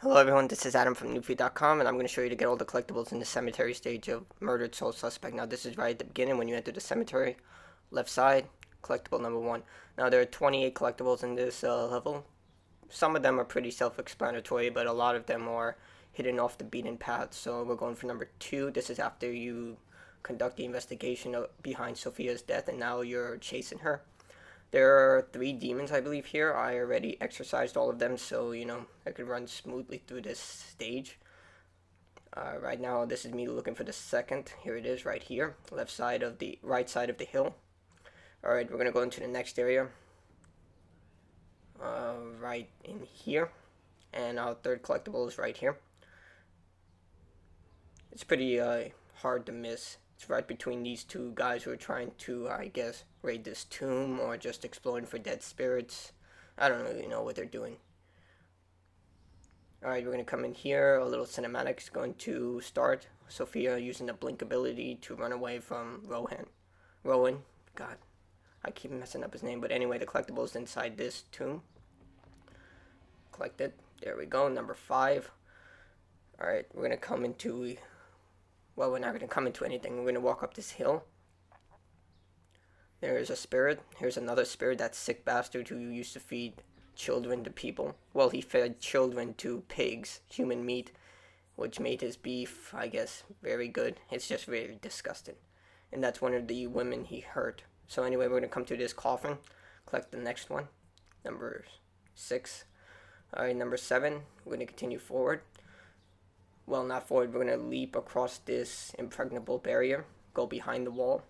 Hello everyone, this is Adam from Newfeed.com, and I'm going to show you to get all the collectibles in the cemetery stage of Murdered Soul Suspect. Now this is right at the beginning when you enter the cemetery, left side, collectible number 1. Now there are 28 collectibles in this level. Some of them are pretty self-explanatory, but a lot of them are hidden off the beaten path. So we're going for number 2. This is after you conduct the investigation behind Sophia's death, and now you're chasing her. There are 3 demons, I believe, here. I already exercised all of them, so, I could run smoothly through this stage. Right now, this is me looking for the second. Here it is, right here. Right side of the hill. Alright, we're going to go into the next area. Right in here. And our third collectible is right here. It's pretty hard to miss. It's right between these two guys who are trying to, I guess, raid this tomb or just exploring for dead spirits. I don't really know what they're doing. Alright, we're going to come in here. A little cinematic is going to start. Sophia using the blink ability to run away from Rowan. God, I keep messing up his name. But anyway, the collectibles inside this tomb. Collect it. There we go, number 5. Alright, we're going to come into... Well, we're not going to come into anything. We're going to walk up this hill. There's a spirit. Here's another spirit, that sick bastard who used to feed children to people. Well, he fed children to pigs, human meat, which made his beef, I guess, very good. It's just very disgusting. And that's one of the women he hurt. So anyway, we're going to come to this coffin. Collect the next one. Number 6. Alright, number 7. We're going to continue forward. Well, not forward, we're going to leap across this impregnable barrier, go behind the wall.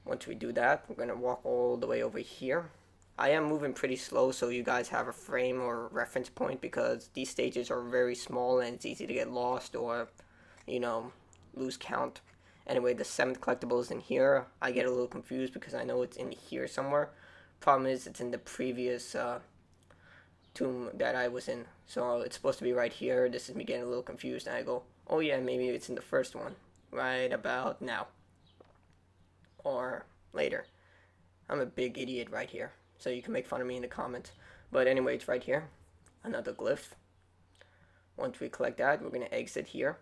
Once we do that, we're going to walk all the way over here. I am moving pretty slow so you guys have a frame or reference point, because these stages are very small and it's easy to get lost or, lose count. Anyway, the 7th collectible is in here. I get a little confused because I know it's in here somewhere. Problem is, it's in the previous tomb that I was in, so it's supposed to be right here. This is me getting a little confused, and I go, oh yeah, maybe it's in the first one, right about now or later. I'm a big idiot right here, so you can make fun of me in the comments, but anyway, it's right here. Another glyph. Once we collect that, we're going to exit here.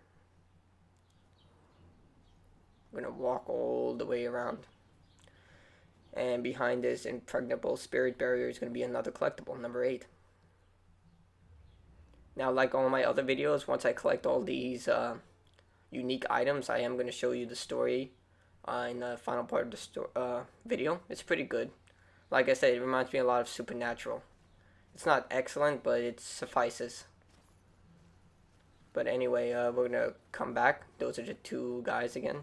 We're going to walk all the way around, and behind this impregnable spirit barrier is going to be another collectible, number 8. Now, like all my other videos, once I collect all these unique items, I am going to show you the story in the final part of the video. It's pretty good. Like I said, it reminds me a lot of Supernatural. It's not excellent, but it suffices. But anyway, we're going to come back. Those are the 2 guys again.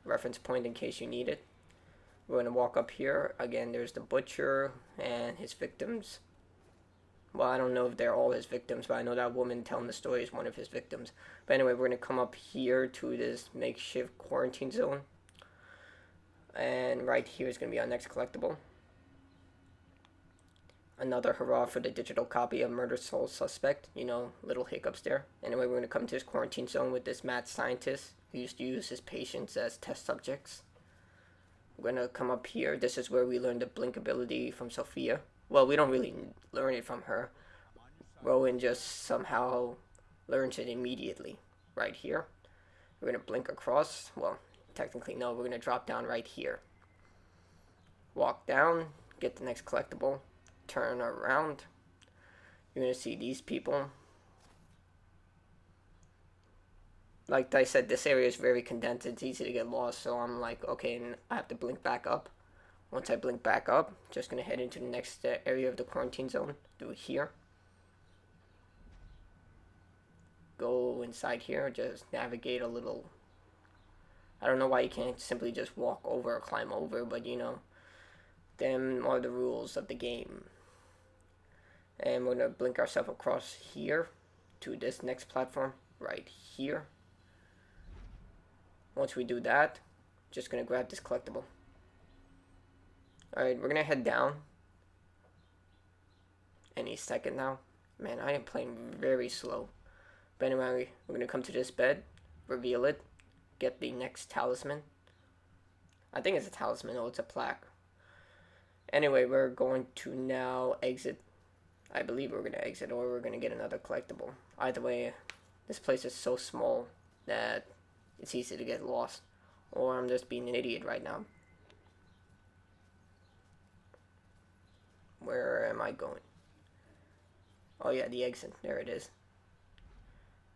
Reference point in case you need it. We're going to walk up here. Again, there's the butcher and his victims. Well, I don't know if they're all his victims, but I know that woman telling the story is one of his victims. But anyway, we're going to come up here to this makeshift quarantine zone. And right here is going to be our next collectible. Another hurrah for the digital copy of Murdered Soul Suspect. Little hiccups there. Anyway, we're going to come to this quarantine zone with this mad scientist who used to use his patients as test subjects. We're going to come up here. This is where we learn the blink ability from Sophia. Well, we don't really learn it from her. Rowan just somehow learns it immediately. Right here. We're going to blink across. Well, technically no, we're going to drop down right here. Walk down, get the next collectible, turn around. You're going to see these people. Like I said, this area is very condensed. It's easy to get lost, so I'm like, okay, and I have to blink back up. Once I blink back up, just going to head into the next area of the quarantine zone. Do it here. Go inside here, just navigate a little. I don't know why you can't simply just walk over or climb over, but them are the rules of the game. And we're going to blink ourselves across here to this next platform right here. Once we do that, just going to grab this collectible. Alright, we're going to head down any second now. Man, I am playing very slow. But anyway, we're going to come to this bed, reveal it, get the next talisman. I think it's a talisman, or it's a plaque. Anyway, we're going to now exit I believe we're gonna exit or we're gonna get another collectible. Either way, this place is so small that it's easy to get lost. Or I'm just being an idiot right now. Where am I going? Oh yeah, the exit. There it is.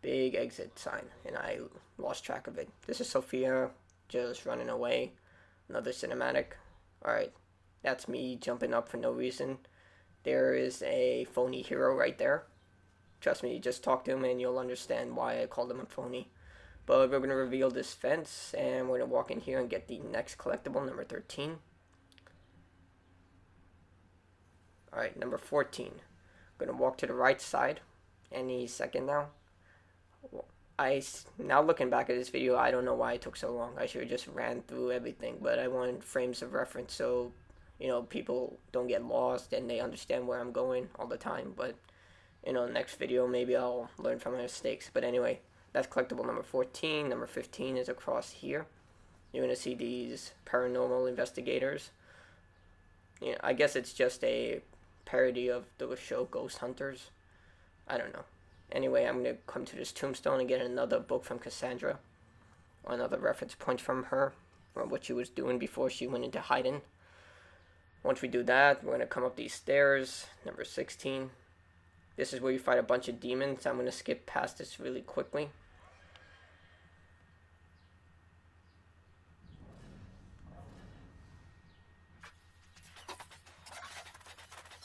Big exit sign, and I lost track of it. This is Sophia just running away. Another cinematic. Alright, that's me jumping up for no reason. There is a phony hero right there. Trust me, just talk to him and you'll understand why I called him a phony. But we're going to reveal this fence, and we're going to walk in here and get the next collectible, number 13. Alright, number 14. I'm going to walk to the right side any second now. Now looking back at this video, I don't know why it took so long. I should have just ran through everything, but I wanted frames of reference so, you know, people don't get lost and they understand where I'm going all the time. But, you know, next video, maybe I'll learn from my mistakes. But anyway, that's collectible number 14. Number 15 is across here. You're going to see these paranormal investigators. You know, I guess it's just a parody of the show Ghost Hunters. I don't know. Anyway, I'm going to come to this tombstone and get another book from Cassandra. Or another reference point from her. Or what she was doing before she went into hiding. Once we do that, we're going to come up these stairs. Number 16. This is where you fight a bunch of demons. I'm going to skip past this really quickly.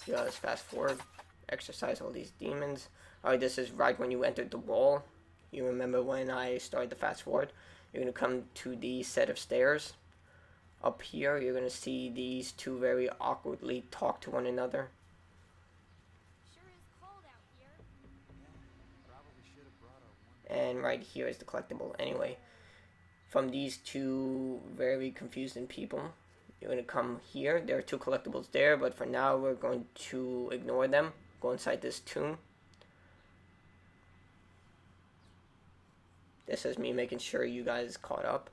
Just fast forward. Exercise all these demons. Alright, this is right when you entered the wall. You remember when I started the fast forward. You're going to come to the set of stairs. Up here, you're going to see these two very awkwardly talk to one another. Sure is cold out here. And right here is the collectible. Anyway, from these two very confusing people, you're going to come here. There are two collectibles there, but for now, we're going to ignore them. Go inside this tomb. This is me making sure you guys caught up,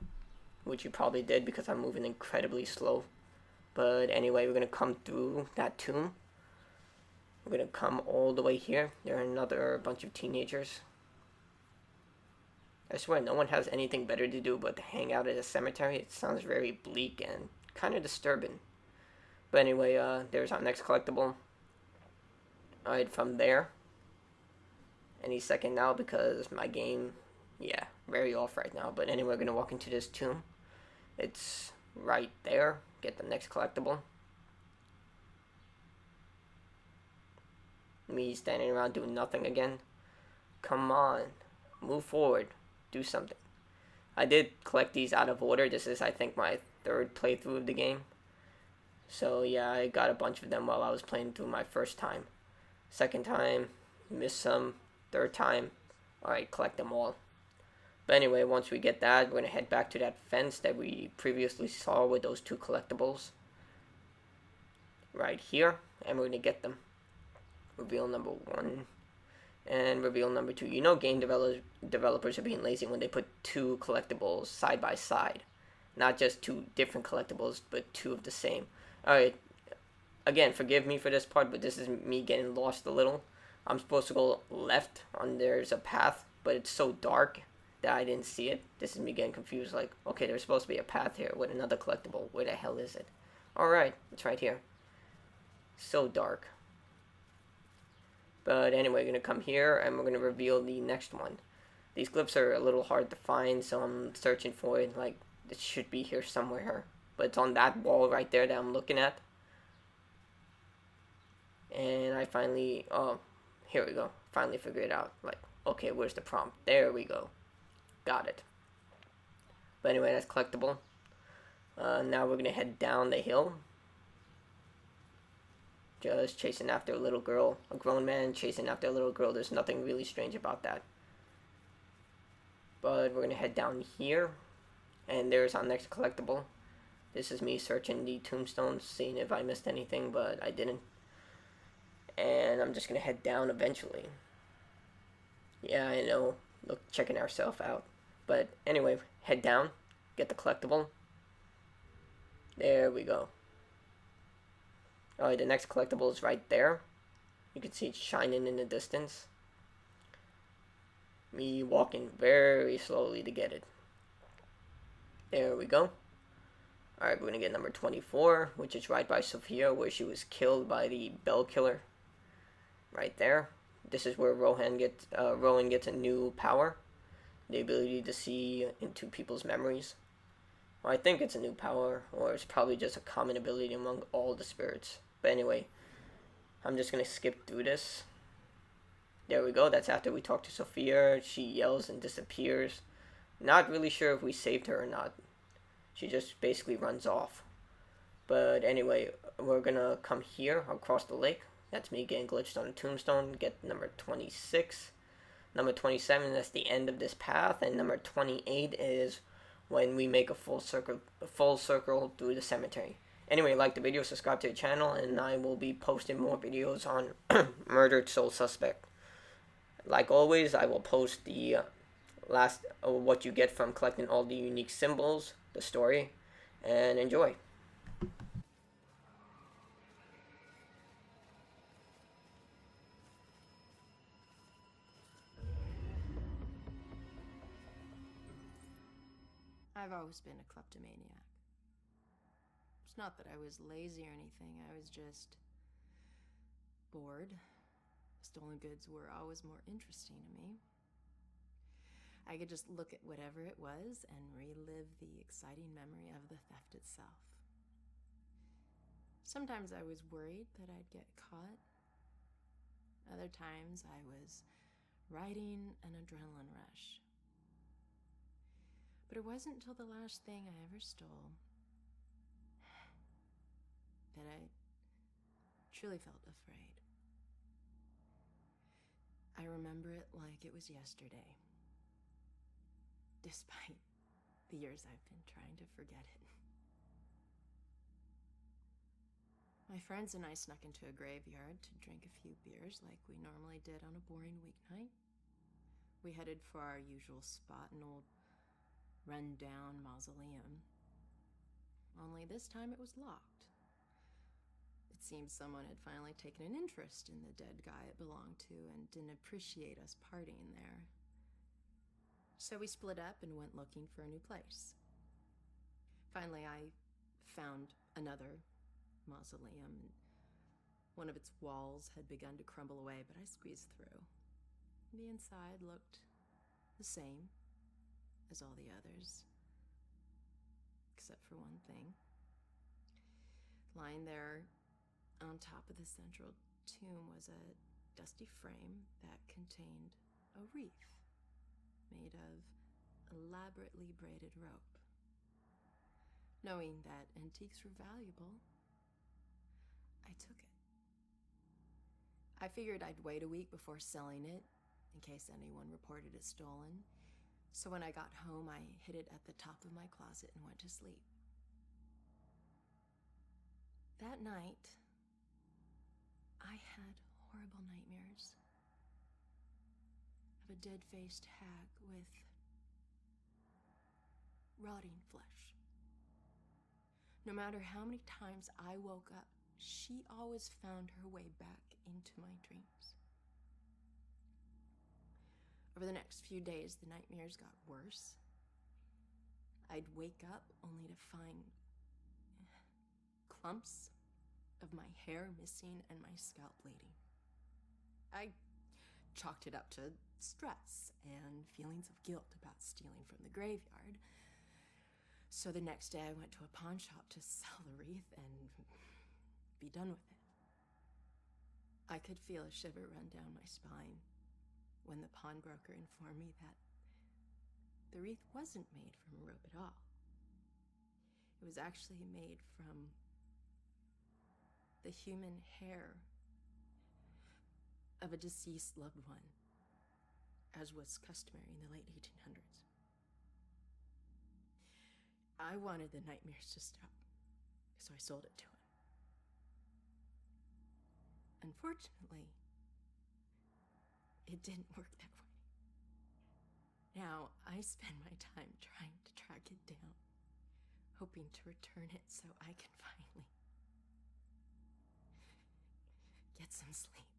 which you probably did because I'm moving incredibly slow. But anyway, we're going to come through that tomb. We're going to come all the way here. There are another bunch of teenagers. I swear, no one has anything better to do but to hang out at a cemetery. It sounds very bleak and kind of disturbing. But anyway, there's our next collectible. Alright, from there. Any second now because my game... yeah, very off right now. But anyway, we're going to walk into this tomb. It's right there. Get the next collectible. Me standing around doing nothing again. Come on. Move forward. Do something. I did collect these out of order. This is, I think, my third playthrough of the game. So, yeah, I got a bunch of them while I was playing through my first time. Second time, missed some. Third time, alright, collect them all. But anyway, once we get that, we're going to head back to that fence that we previously saw with those two collectibles. Right here, and we're going to get them. Reveal number 1 and reveal number 2. You know game developers are being lazy when they put two collectibles side by side. Not just two different collectibles, but two of the same. Alright, again, forgive me for this part, but this is me getting lost a little. I'm supposed to go left, and there's a path, but it's so dark that I didn't see it. This is me getting confused, like, okay, there's supposed to be a path here with another collectible. Where the hell is it? Alright, it's right here. So dark. But anyway, we're going to come here, and we're going to reveal the next one. These glyphs are a little hard to find, so I'm searching for it. Like, it should be here somewhere. But it's on that wall right there that I'm looking at. And I finally, oh, here we go. Finally figured it out. Like, okay, where's the prompt? There we go. Got it. But anyway, that's collectible. Now we're going to head down the hill. Just chasing after a little girl. A grown man chasing after a little girl. There's nothing really strange about that. But we're going to head down here. And there's our next collectible. This is me searching the tombstones, seeing if I missed anything, but I didn't. And I'm just going to head down eventually. Yeah, I know. Look, checking ourselves out. But anyway, head down. Get the collectible. There we go. Alright, the next collectible is right there. You can see it shining in the distance. Me walking very slowly to get it. There we go. Alright, we're gonna get number 24, which is right by Sophia, where she was killed by the Bell Killer. Right there. This is where Rowan gets a new power. The ability to see into people's memories. Well, I think it's a new power, or it's probably just a common ability among all the spirits. But anyway, I'm just gonna skip through this. There we go, that's after we talk to Sophia. She yells and disappears. Not really sure if we saved her or not. She just basically runs off. But anyway, we're gonna come here across the lake. That's me getting glitched on a tombstone. Get number 26. Number 27, that's the end of this path. And number 28 is when we make a full circle through the cemetery. Anyway, like the video, subscribe to the channel, and I will be posting more videos on Murdered Soul Suspect. Like always, I will post the last what you get from collecting all the unique symbols, the story, and enjoy. I've always been a kleptomaniac. It's not that I was lazy or anything, I was just bored. Stolen goods were always more interesting to me. I could just look at whatever it was and relive the exciting memory of the theft itself. Sometimes I was worried that I'd get caught. Other times I was riding an adrenaline rush. But it wasn't until the last thing I ever stole that I truly felt afraid. I remember it like it was yesterday, despite the years I've been trying to forget it. My friends and I snuck into a graveyard to drink a few beers like we normally did on a boring weeknight. We headed for our usual spot, an old run-down mausoleum. Only this time it was locked. It seemed someone had finally taken an interest in the dead guy it belonged to and didn't appreciate us partying there. So we split up and went looking for a new place. Finally, I found another mausoleum. One of its walls had begun to crumble away, but I squeezed through. The inside looked the same as all the others, except for one thing. Lying there on top of the central tomb was a dusty frame that contained a wreath made of elaborately braided rope. Knowing that antiques were valuable, I took it. I figured I'd wait a week before selling it in case anyone reported it stolen. So when I got home, I hid it at the top of my closet and went to sleep. That night, I had horrible nightmares of a dead-faced hag with rotting flesh. No matter how many times I woke up, she always found her way back into my dreams. Over the next few days, the nightmares got worse. I'd wake up only to find clumps of my hair missing and my scalp bleeding. I chalked it up to stress and feelings of guilt about stealing from the graveyard. So the next day I went to a pawn shop to sell the wreath and be done with it. I could feel a shiver run down my spine when the pawnbroker informed me that the wreath wasn't made from rope at all. It was actually made from the human hair of a deceased loved one, as was customary in the late 1800s. I wanted the nightmares to stop, so I sold it to him. Unfortunately, it didn't work that way. Now, I spend my time trying to track it down, hoping to return it so I can finally get some sleep.